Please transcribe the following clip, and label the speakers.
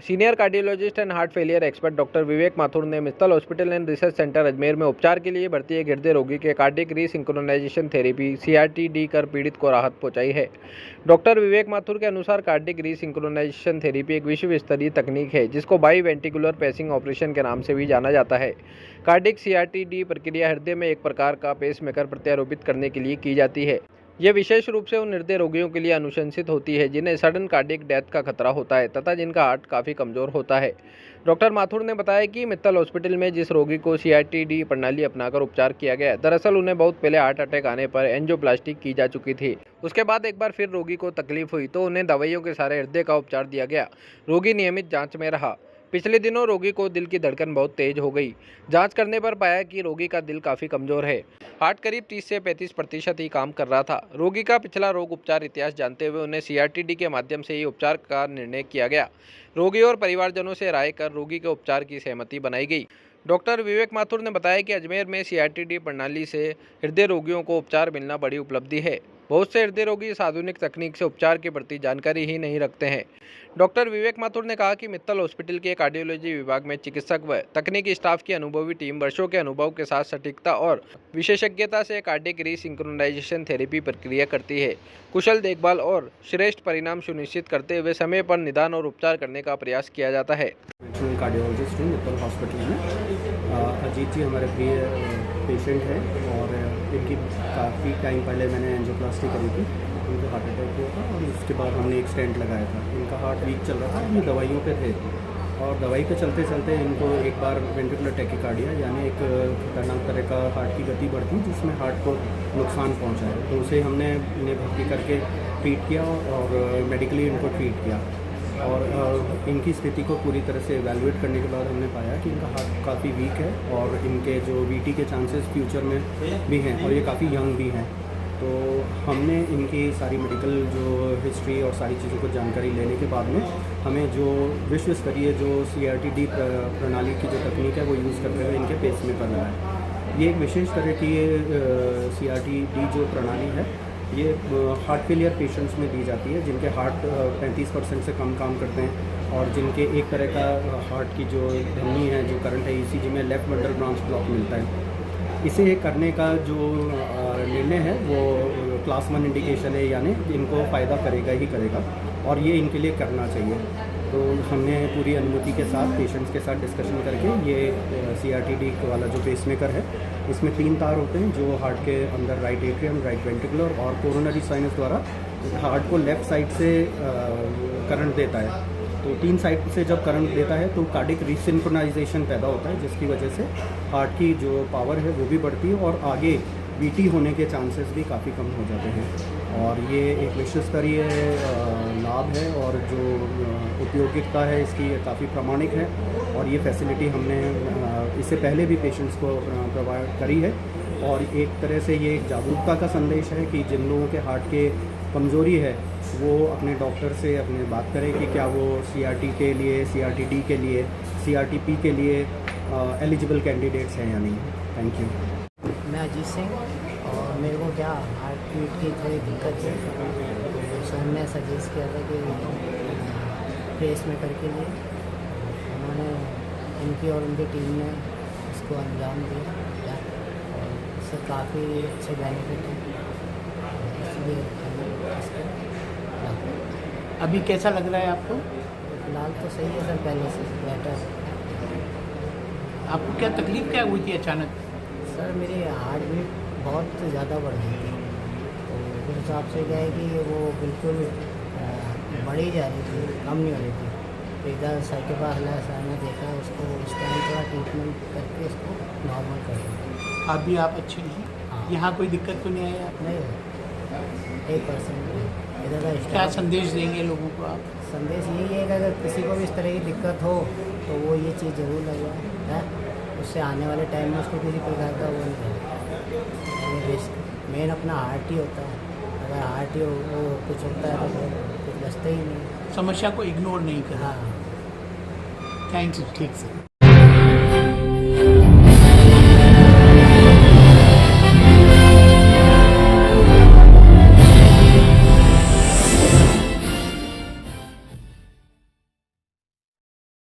Speaker 1: Senior cardiologist and heart failure expert doctor Vivek Mathur ने Mittal hospital and research centre Ajmer में उपचार के लिए भर्ती एक हृदय रोगी के कार्डियक रीसिंक्रोनाइजेशन थेरेपी CRT-D कर पीड़ित को राहत पहुंचाई है। डॉक्टर विवेक माथुर के अनुसार कार्डियक रीसिंक्रोनाइजेशन थेरेपी एक विश्व स्तरीय तकनीक है जिसको बाई वेंटिकुलर पेसिंग ऑपरेशन के नाम से भी जाना जाता है। कार्डियक CRT-D प्रक्रिया हृदय में एक प्रकार का पेसमेकर प्रत्यारोपित करने के लिए की जाती है। यह विशेष रूप से उन हृदय रोगियों के लिए अनुशंसित होती है जिन्हें सडन कार्डियक डेथ का खतरा होता है तथा जिनका हार्ट काफ़ी कमज़ोर होता है। डॉक्टर माथुर ने बताया कि मित्तल हॉस्पिटल में जिस रोगी को CRT-D प्रणाली अपनाकर उपचार किया गया, दरअसल उन्हें बहुत पहले हार्ट अटैक आने पर एंजियोप्लास्टी की जा चुकी थी। उसके बाद एक बार फिर रोगी को तकलीफ हुई तो उन्हें दवाइयों के सहारे हृदय का उपचार दिया गया। रोगी नियमित जाँच में रहा। पिछले दिनों रोगी को दिल की धड़कन बहुत तेज हो गई। जांच करने पर पाया कि रोगी का दिल काफ़ी कमज़ोर है। हार्ट करीब 30 से 35% ही काम कर रहा था। रोगी का पिछला रोग उपचार इतिहास जानते हुए उन्हें CRT-D के माध्यम से ही उपचार का निर्णय किया गया। रोगी और परिवारजनों से राय कर रोगी के उपचार की सहमति बनाई गई। डॉक्टर विवेक माथुर ने बताया कि अजमेर में CRT-D प्रणाली से हृदय रोगियों को उपचार मिलना बड़ी उपलब्धि है। बहुत से हृदय रोगी इस आधुनिक तकनीक से उपचार के प्रति जानकारी ही नहीं रखते हैं। डॉक्टर विवेक माथुर ने कहा कि मित्तल हॉस्पिटल के कार्डियोलॉजी विभाग में चिकित्सक व तकनीकी स्टाफ की अनुभवी टीम वर्षों के अनुभव के साथ सटीकता और विशेषज्ञता से कार्डियक रीसिंक्रोनाइजेशन थेरेपी प्रक्रिया करती है। कुशल देखभाल और श्रेष्ठ परिणाम सुनिश्चित करते हुए समय पर निदान और उपचार करने का प्रयास किया जाता है।
Speaker 2: कार्डियोलॉजिस्ट हूँ मित्तल हॉस्पिटल में। अजीत जी हमारे प्रिय पेशेंट हैं और इनकी काफ़ी टाइम पहले मैंने एंजियोप्लास्टी करी थी। उनको हार्ट अटैक हुआ था और उसके बाद हमने एक स्टेंट लगाया था। इनका हार्ट वीक चल रहा था, ये दवाइयों पे थे और दवाई पे चलते चलते इनको एक बार वेंट्रिकुलर टैकीकार्डिया यानी एक खतरनाक तरह का हार्ट की गति बढ़ती जिसमें हार्ट को नुकसान पहुंचा है। तो उसे हमने इन्हें भर्ती करके ट्रीट किया और मेडिकली इनको ट्रीट किया और इनकी स्थिति को पूरी तरह से एवेलुएट करने के बाद हमने पाया कि इनका हार्ट काफ़ी वीक है और इनके जो VT के चांसेस फ्यूचर में भी हैं और ये काफ़ी यंग भी हैं। तो हमने इनकी सारी मेडिकल जो हिस्ट्री और सारी चीज़ों को जानकारी लेने के बाद में हमें जो विश्व स्तरीय जो CRT-D प्रणाली की जो तकनीक है वो यूज़ करते हुए इनके पेसमेकर लगा है। ये एक विशेष तरह की CRT-D जो प्रणाली है ये हार्ट फेलियर पेशेंट्स में दी जाती है जिनके हार्ट 35% से कम काम करते हैं और जिनके एक तरह का हार्ट की जो धमनी है जो करंट है ECG में लेफ्ट बंडल ब्रांच ब्लॉक मिलता है। इसे करने का जो निर्णय है वो क्लास 1 इंडिकेशन है यानी इनको फ़ायदा करेगा ही करेगा और ये इनके लिए करना चाहिए। तो हमने पूरी अनुमति के साथ पेशेंट्स के साथ डिस्कशन करके ये CRT-D वाला जो पेसमेकर है इसमें 3 तार होते हैं जो हार्ट के अंदर राइट एट्रियम, राइट वेंट्रिकुलर और कोरोनरी साइनस द्वारा हार्ट को लेफ़्ट साइड से करंट देता है। तो 3 साइड से जब करंट देता है तो कार्डियक रीसिंक्रोनाइजेशन पैदा होता है जिसकी वजह से हार्ट की जो पावर है वो भी बढ़ती है और आगे VT होने के चांसेस भी काफ़ी कम हो जाते हैं। और ये एक विश्व स्तरीय लाभ है और जो उपयोगिता है इसकी काफ़ी प्रामाणिक है और ये फैसिलिटी हमने इससे पहले भी पेशेंट्स को प्रोवाइड करी है और एक तरह से ये एक जागरूकता का संदेश है कि जिन लोगों के हार्ट के कमज़ोरी है वो अपने डॉक्टर से अपने बात करें कि क्या वो CRT के लिए, CRT-D के लिए, CRT-P के लिए एलिजिबल कैंडिडेट्स हैं या नहीं। Thank you.
Speaker 3: मैं अजीत सिंह और मेरे को क्या हार्ट बीट की थोड़ी दिक्कत है तो हमने सजेस्ट किया था कि पेसमेकर के लिए उन्होंने इनकी और उनकी टीम ने इसको अंजाम दिया और इससे काफ़ी अच्छे बेनिफिट हैं इसलिए
Speaker 4: अभी कैसा लग रहा है आपको?
Speaker 3: फिलहाल तो सही है सर, पहले से बेटर।
Speaker 4: आपको क्या तकलीफ क्या हुई थी अचानक?
Speaker 3: सर मेरी हार्ट बीट बहुत ज़्यादा बढ़ गई थी तो उस हिसाब से क्या है कि वो बिल्कुल बढ़ ही जा रही थी, कम नहीं हो रही थी। तो इधर सर के पास लाया, सर ने देखा उसको, उस टाइम थोड़ा ट्रीटमेंट करके इसको नॉर्मल कर दिया।
Speaker 4: अभी आप अच्छे हैं?
Speaker 3: हाँ।
Speaker 4: यहाँ कोई दिक्कत तो नहीं आई?
Speaker 3: नहीं 1% इधर का।
Speaker 4: क्या संदेश देंगे लोगों को आप?
Speaker 3: संदेश यही है कि अगर किसी को भी इस तरह की दिक्कत हो तो वो ये चीज़ ज़रूर लगवाए है, उससे आने वाले टाइम में उसको किसी प्रकार का वो नहीं रिस्क। मेन अपना हार्ट ही होता है, अगर हार्ट ही वो कुछ होता है तो कुछ बचता ही नहीं।
Speaker 4: समस्या को इग्नोर नहीं करें।
Speaker 3: हाँ
Speaker 4: थैंक्स। ठीक से।